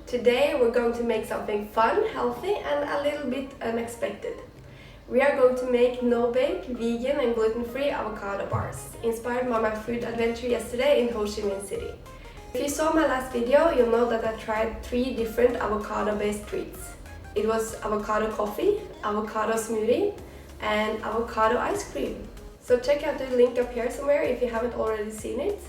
Today we're going to make something fun, healthy and a little bit unexpected. We are going to make no-bake, vegan and gluten-free avocado bars, inspired by my food adventure yesterday in Ho Chi Minh City. If you saw my last video, you'll know that I tried 3 different avocado-based treats. It was avocado coffee, avocado smoothie and avocado ice cream. So check out the link up here somewhere if you haven't already seen it.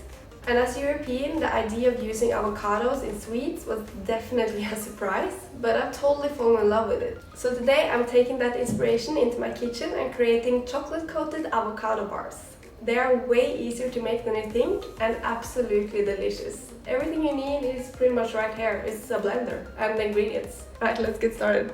And as European, the idea of using avocados in sweets was definitely a surprise, but I've totally fallen in love with it. So today I'm taking that inspiration into my kitchen and creating chocolate-coated avocado bars. They are way easier to make than you think and absolutely delicious. Everything you need is pretty much right here. It's a blender and the ingredients. Right, let's get started.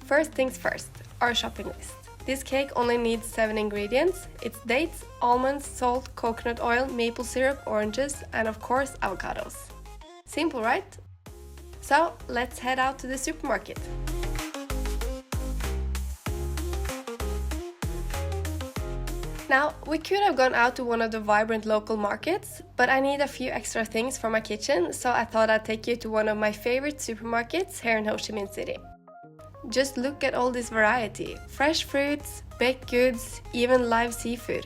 First things first, our shopping list. This cake only needs 7 ingredients. It's dates, almonds, salt, coconut oil, maple syrup, oranges, and of course avocados. Simple, right? So let's head out to the supermarket. Now, we could have gone out to one of the vibrant local markets, but I need a few extra things for my kitchen, so I thought I'd take you to one of my favorite supermarkets here in Ho Chi Minh City. Just look at all this variety. Fresh fruits, baked goods, even live seafood.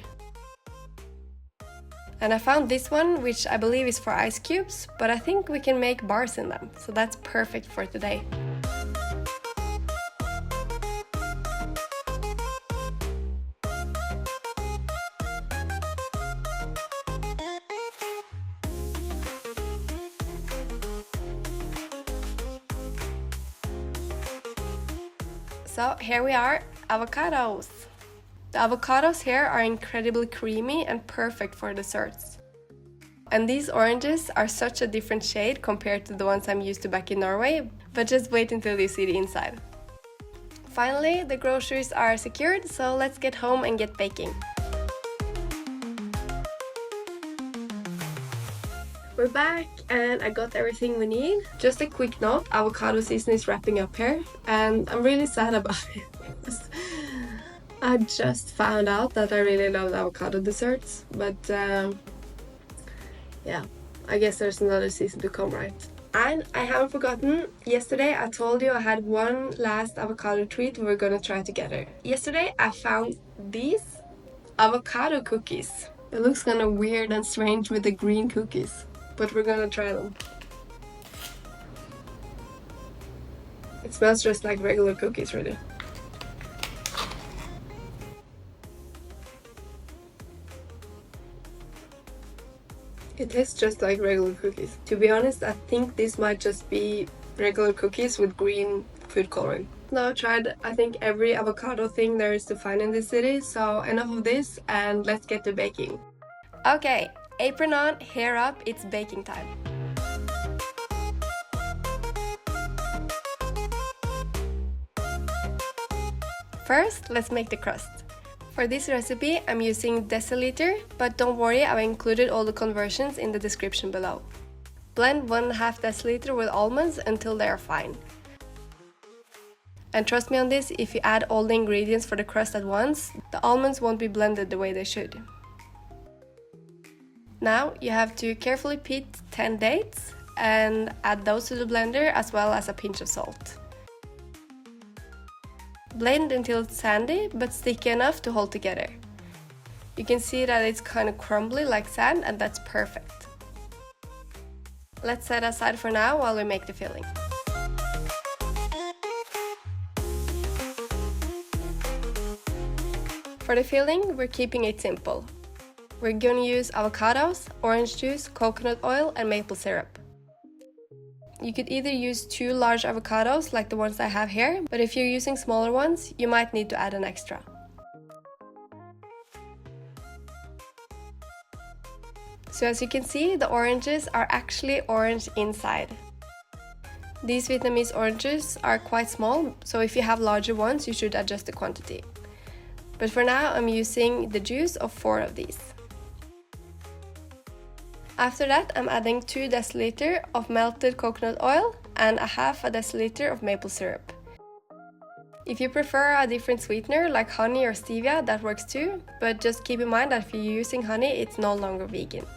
And I found this one, which I believe is for ice cubes, but I think we can make bars in them, so that's perfect for today. So here we are, avocados. The avocados here are incredibly creamy and perfect for desserts. And these oranges are such a different shade compared to the ones I'm used to back in Norway, but just wait until you see the inside. Finally, the groceries are secured, so let's get home and get baking. We're back and I got everything we need. Just a quick note, avocado season is wrapping up here and I'm really sad about it. I just found out that I really love avocado desserts, but yeah, I guess there's another season to come, right? And I haven't forgotten, yesterday I told you I had one last avocado treat we were gonna try together. Yesterday I found these avocado cookies. It looks kind of weird and strange with the green cookies, but we're gonna try them. It smells just like regular cookies, really. It tastes just like regular cookies. To be honest, I think this might just be regular cookies with green food coloring. Now I've tried, I think, every avocado thing there is to find in this city, so enough of this and let's get to baking. Okay, apron on, hair up, it's baking time. First, let's make the crust. For this recipe, I'm using deciliter, but don't worry, I've included all the conversions in the description below. Blend 1.5 deciliter with almonds until they are fine. And trust me on this, if you add all the ingredients for the crust at once, the almonds won't be blended the way they should. Now you have to carefully peel 10 dates and add those to the blender as well as a pinch of salt. Blend until it's sandy but sticky enough to hold together. You can see that it's kind of crumbly like sand and that's perfect. Let's set aside for now while we make the filling. For the filling, we're keeping it simple. We're going to use avocados, orange juice, coconut oil and maple syrup. You could either use 2 large avocados like the ones I have here, but if you're using smaller ones, you might need to add an extra. So as you can see, the oranges are actually orange inside. These Vietnamese oranges are quite small, so if you have larger ones, you should adjust the quantity. But for now, I'm using the juice of 4 of these. After that, I'm adding 2 deciliter of melted coconut oil and 1/2 deciliter of maple syrup. If you prefer a different sweetener like honey or stevia, that works too, but just keep in mind that if you're using honey, it's no longer vegan.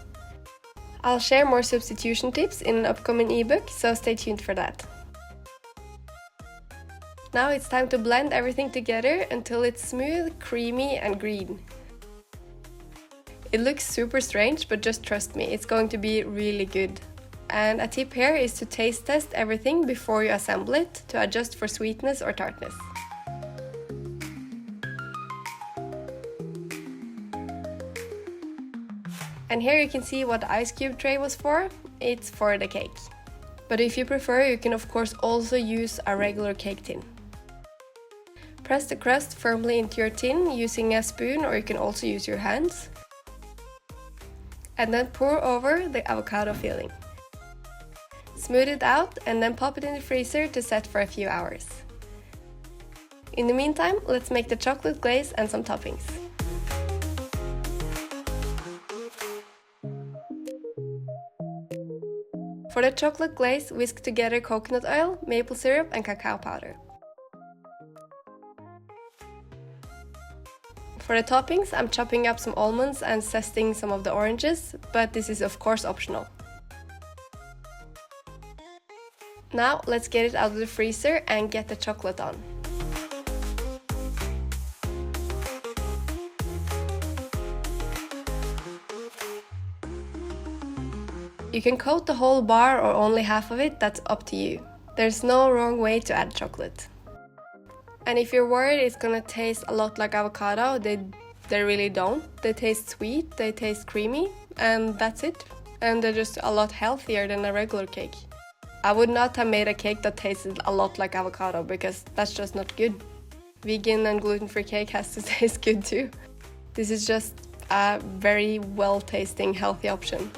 I'll share more substitution tips in an upcoming ebook, so stay tuned for that. Now it's time to blend everything together until it's smooth, creamy and green. It looks super strange, but just trust me, it's going to be really good. And a tip here is to taste test everything before you assemble it to adjust for sweetness or tartness. And here you can see what the ice cube tray was for. It's for the cake. But if you prefer, you can of course also use a regular cake tin. Press the crust firmly into your tin using a spoon, or you can also use your hands. And then pour over the avocado filling. Smooth it out and then pop it in the freezer to set for a few hours. In the meantime, let's make the chocolate glaze and some toppings. For the chocolate glaze, whisk together coconut oil, maple syrup and cacao powder. For the toppings, I'm chopping up some almonds and zesting some of the oranges, but this is of course optional. Now let's get it out of the freezer and get the chocolate on. You can coat the whole bar or only half of it, that's up to you. There's no wrong way to add chocolate. And if you're worried it's gonna taste a lot like avocado, they really don't. They taste sweet, they taste creamy, and that's it. And they're just a lot healthier than a regular cake. I would not have made a cake that tasted a lot like avocado because that's just not good. Vegan and gluten-free cake has to taste good too. This is just a very well-tasting, healthy option.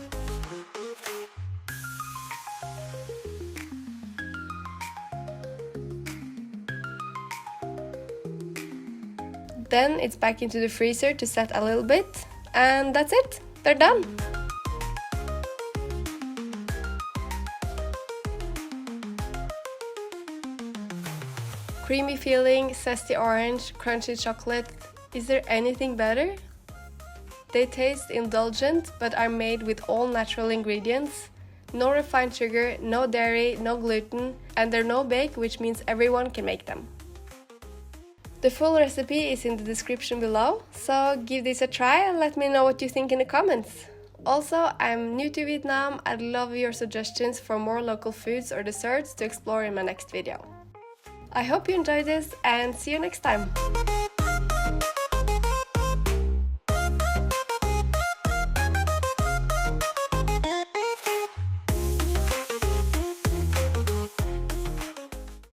Then it's back into the freezer to set a little bit, and that's it, they're done! Creamy filling, zesty orange, crunchy chocolate, is there anything better? They taste indulgent but are made with all natural ingredients, no refined sugar, no dairy, no gluten, and they're no bake, which means everyone can make them. The full recipe is in the description below, so give this a try and let me know what you think in the comments. Also, I'm new to Vietnam, I'd love your suggestions for more local foods or desserts to explore in my next video. I hope you enjoyed this and see you next time!